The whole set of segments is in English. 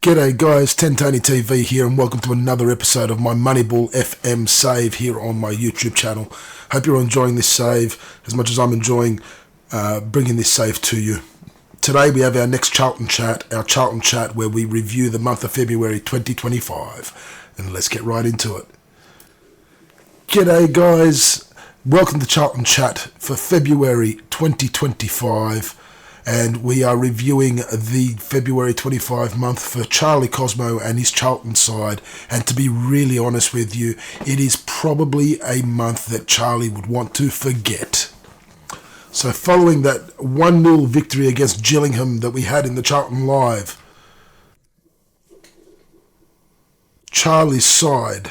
G'day guys, 10 Tony TV here and welcome to another episode of my Moneyball FM save here on my YouTube channel. Hope you're enjoying this save as much as I'm enjoying bringing this save to you. Today we have our next Charlton chat, where we review the month of February 2025. And let's get right into it. G'day guys, welcome to Charlton chat for February 2025. And we are reviewing the February 25 month for Charlie Cosmo and his Charlton side. And to be really honest with you, it is probably a month that Charlie would want to forget. So following that 1-0 victory against Gillingham that we had in the Charlton Live, Charlie's side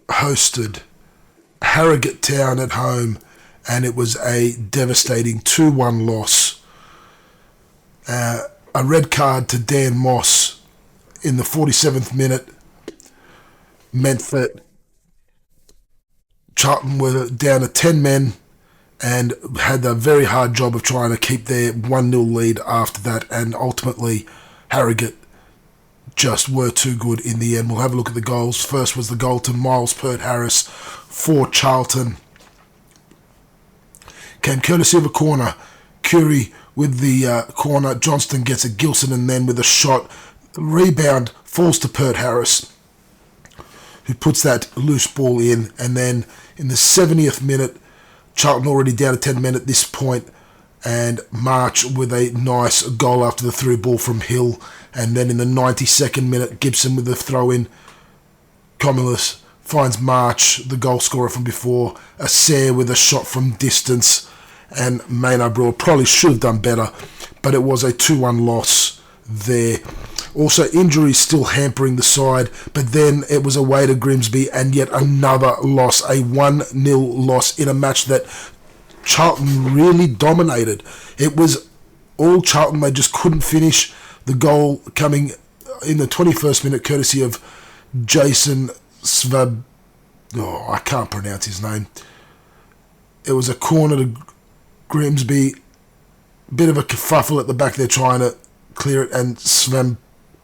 hosted Harrogate Town at home, and it was a devastating 2-1 loss. A red card to Dan Moss in the 47th minute meant that Charlton were down to 10 men and had a very hard job of trying to keep their 1-0 lead after that, and ultimately Harrogate just were too good in the end. We'll have a look at the goals. First was the goal to Miles Peart-Harris for Charlton. Came courtesy of a corner. Curry with the corner. Johnston gets a Gilson, and then with a shot, the rebound falls to Peart-Harris, who puts that loose ball in. And then in the 70th minute, Charlton already down to 10 men at this point, and March with a nice goal after the through ball from Hill. And then in the 92nd minute, Gibson with the throw-in. Comulus finds March, the goal scorer from before. Asare with a shot from distance. And Maynard Brewer probably should have done better, but it was a 2-1 loss there. Also, injuries still hampering the side, but then it was away to Grimsby and yet another loss, a 1-0 loss in a match that Charlton really dominated. It was all Charlton. They just couldn't finish. The goal coming in the 21st minute courtesy of Jason Svab. Oh, I can't pronounce his name. It was a corner to Grimsby. Bit of a kerfuffle at the back there trying to clear it, and Sven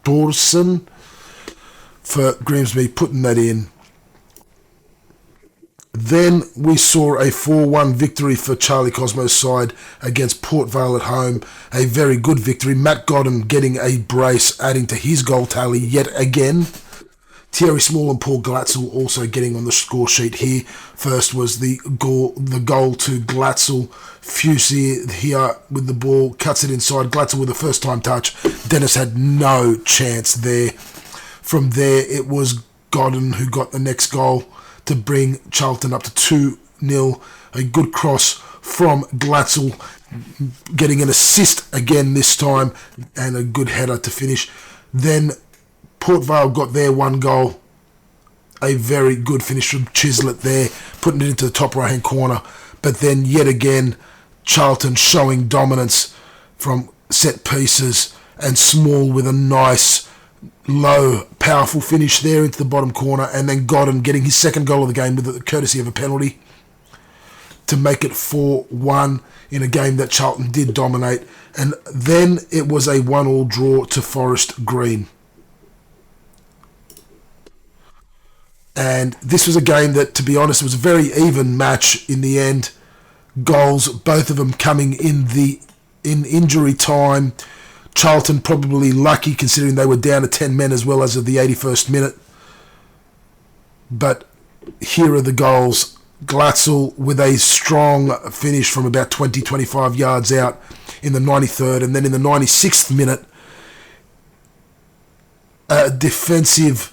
Borson for Grimsby putting that in. Then we saw a 4-1 victory for Charlie Cosmo's side against Port Vale at home. A very good victory. Matt Godden getting a brace, adding to his goal tally yet again. Thierry Small and Paul Glatzel also getting on the score sheet here. First was the goal to Glatzel. Fusey here with the ball, cuts it inside. Glatzel with a first-time touch. Dennis had no chance there. From there, it was Godden who got the next goal to bring Charlton up to 2-0. A good cross from Glatzel, getting an assist again this time, and a good header to finish. Then Port Vale got their one goal. A very good finish from Chislett there, putting it into the top right-hand corner. But then yet again, Charlton showing dominance from set pieces, and Small with a nice, low, powerful finish there into the bottom corner. And then Godden getting his second goal of the game with the courtesy of a penalty to make it 4-1 in a game that Charlton did dominate. And then it was a 1-1 draw to Forest Green. And this was a game that, to be honest, was a very even match in the end. Goals, both of them coming in injury time. Charlton probably lucky considering they were down to 10 men as well as of the 81st minute. But here are the goals. Glatzel with a strong finish from about 20-25 yards out in the 93rd. And then in the 96th minute, a defensive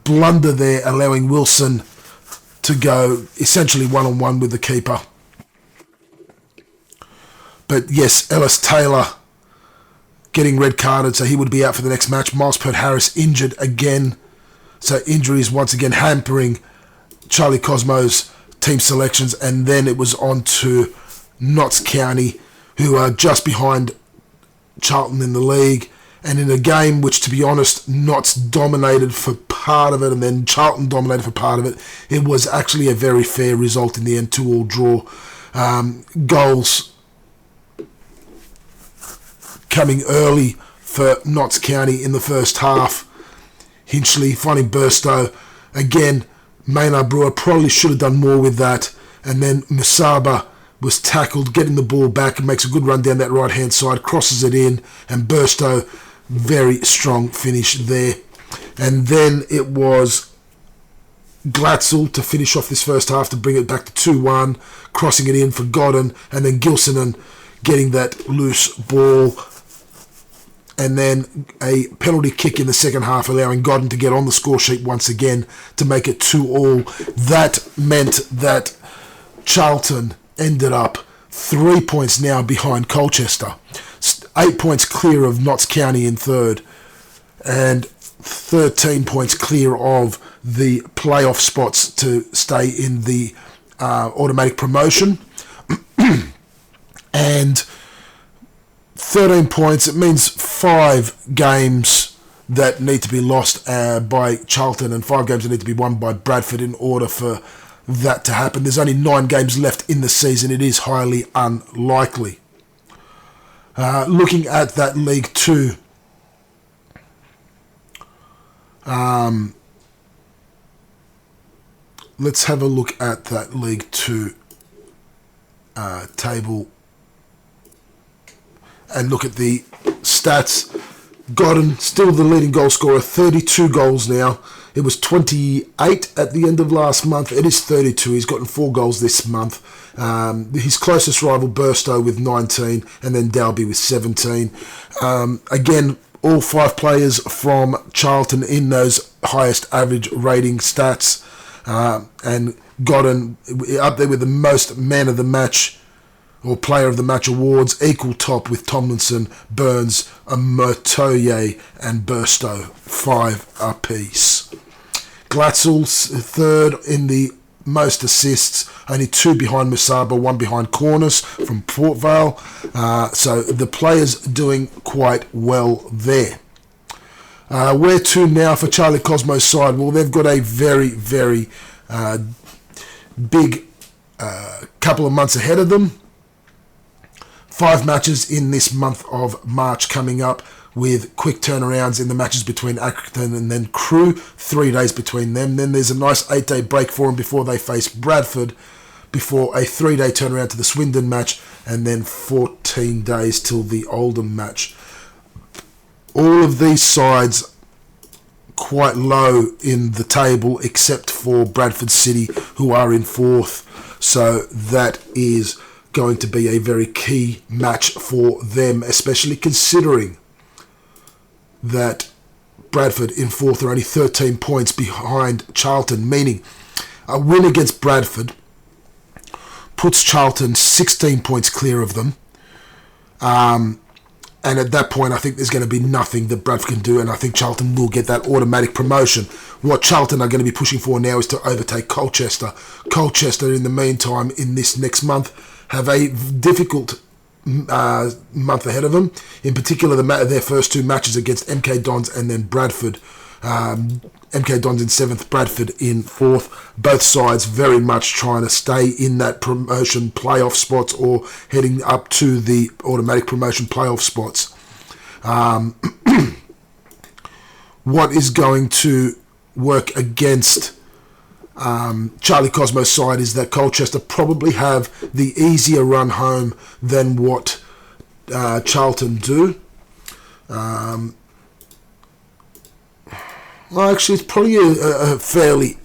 blunder there, allowing Wilson to go essentially one-on-one with the keeper. But yes, Ellis Taylor getting red carded, so he would be out for the next match. Miles Peart-Harris injured again, so injuries once again hampering Charlie Cosmo's team selections. And then it was on to Notts County, who are just behind Charlton in the league. And in a game which, to be honest, Notts dominated for part of it and then Charlton dominated for part of it, it was actually a very fair result in the end, 2-2 draw. Goals coming early for Notts County in the first half. Hinchley finding Burstow. Again, Maynard Brewer probably should have done more with that. And then Musaba was tackled, getting the ball back and makes a good run down that right-hand side, crosses it in, and Burstow, very strong finish there. And then it was Glatzel to finish off this first half to bring it back to 2-1, crossing it in for Godden, and then Gilsonan getting that loose ball. And then a penalty kick in the second half, allowing Godden to get on the score sheet once again to make it 2-2. That meant that Charlton ended up 3 points now behind Colchester, 8 points clear of Notts County in third, and 13 points clear of the playoff spots to stay in the automatic promotion. And 13 points, it means 5 games that need to be lost by Charlton and 5 games that need to be won by Bradford in order for that to happen. There's only 9 games left in the season. It is highly unlikely. Looking at that League 2, let's have a look at that League 2 table and look at the stats. Godden, still the leading goal scorer, 32 goals now. It was 28 at the end of last month. It is 32. He's gotten 4 goals this month. His closest rival, Burstow, with 19, and then Dalby with 17. Again, all 5 players from Charlton in those highest average rating stats. And Godden up there with the most man of the match or player of the match awards, equal top with Tomlinson, Burns, Motoye and Burstow, 5 apiece. Glatzel's third in the most assists, only 2 behind Musaba, 1 behind Corners from Port Vale. So the players doing quite well there. Where to now for Charlie Cosmo's side? Well, they've got a very, very big couple of months ahead of them. 5 matches in this month of March coming up, with quick turnarounds in the matches between Accrington and then Crewe, 3 days between them. Then there's a nice 8-day break for them before they face Bradford, before a 3-day turnaround to the Swindon match, and then 14 days till the Oldham match. All of these sides quite low in the table, except for Bradford City, who are in 4th. So that is going to be a very key match for them, especially considering that Bradford in 4th are only 13 points behind Charlton, meaning a win against Bradford puts Charlton 16 points clear of them. And at that point, I think there's going to be nothing that Bradford can do, and I think Charlton will get that automatic promotion. What Charlton are going to be pushing for now is to overtake Colchester. Colchester, in the meantime, in this next month, have a difficult month ahead of them. In particular, their first 2 matches against MK Dons and then Bradford. MK Dons in 7th, Bradford in 4th. Both sides very much trying to stay in that promotion playoff spots or heading up to the automatic promotion playoff spots. What is going to work against Charlie Cosmo's side is that Colchester probably have the easier run home than what Charlton do. Well, actually, it's probably a fairly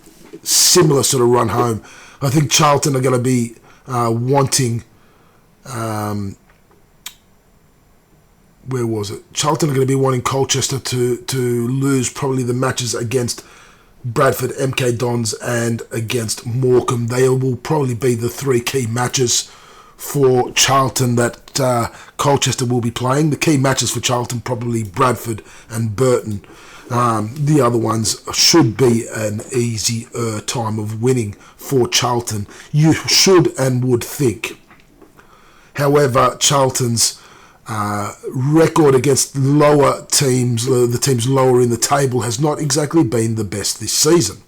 similar sort of run home. I think Charlton are going to be wanting... where was it? Charlton are going to be wanting Colchester to lose probably the matches against Bradford, MK Dons and against Morecambe. They will probably be the 3 key matches for Charlton that Colchester will be playing. The key matches for Charlton probably Bradford and Burton. The other ones should be an easier time of winning for Charlton. You should and would think. However, Charlton's record against lower teams, the teams lower in the table, has not exactly been the best this season.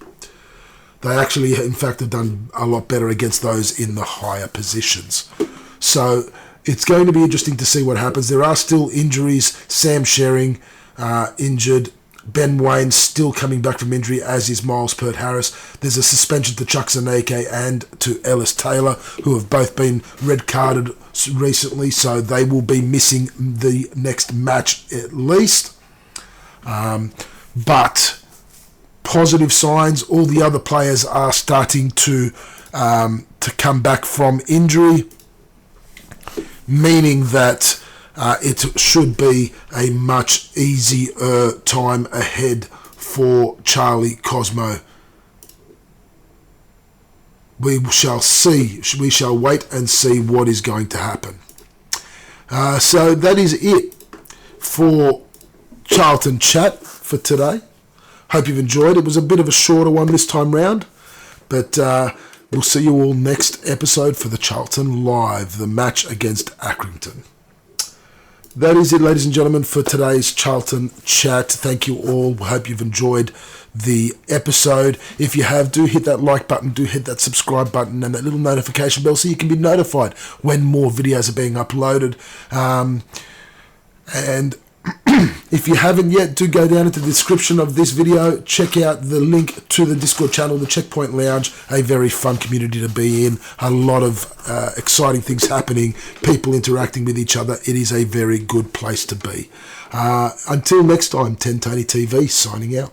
They actually, in fact, have done a lot better against those in the higher positions. So it's going to be interesting to see what happens. There are still injuries. Sam Shering injured. Ben Wayne still coming back from injury, as is Miles Peart-Harris. There's a suspension to Chuck Zaneke and to Ellis Taylor, who have both been red-carded recently, so they will be missing the next match at least. But positive signs, all the other players are starting to come back from injury, meaning that it should be a much easier time ahead for Charlie Cosmo. We shall see. We shall wait and see what is going to happen. So that is it for Charlton Chat for today. Hope you've enjoyed. It was a bit of a shorter one this time round, but we'll see you all next episode for the Charlton Live, the match against Accrington. That is it, ladies and gentlemen, for today's Charlton Chat. Thank you all. Hope you've enjoyed the episode. If you have, do hit that like button, do hit that subscribe button and that little notification bell so you can be notified when more videos are being uploaded. And if you haven't yet, do go down into the description of this video. Check out the link to the Discord channel, the Checkpoint Lounge, a very fun community to be in. A lot of exciting things happening, people interacting with each other. It is a very good place to be. Until next time, 10 Tony TV signing out.